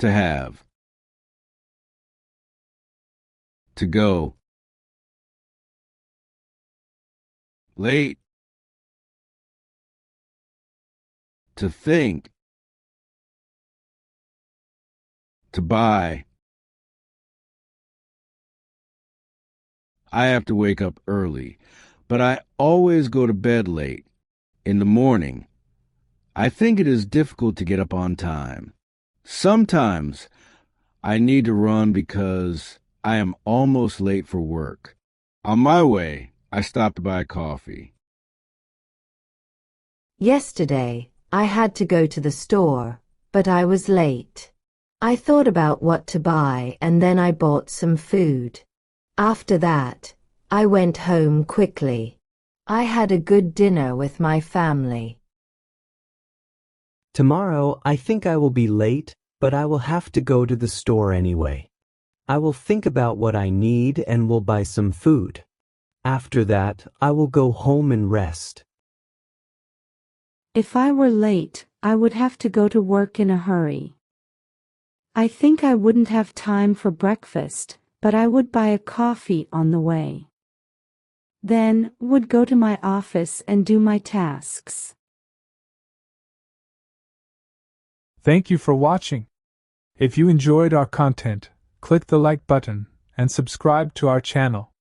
To have. To go. Late. To think. To buy. I have to wake up early, but I always go to bed late. In the morning. I think it is difficult to get up on time. Sometimes I need to run because I am almost late for work. On my way, I stopped to buy coffee. Yesterday, I had to go to the store, but I was late. I thought about what to buy and then I bought some food. After that, I went home quickly. I had a good dinner with my family. Tomorrow, I think I will be late, but I will have to go to the store anyway. I will think about what I need and will buy some food. After that, I will go home and rest. If I were late, I would have to go to work in a hurry. I think I wouldn't have time for breakfast, but I would buy a coffee on the way. Then, would go to my office and do my tasks. Thank you for watching. If you enjoyed our content, click the like button and subscribe to our channel.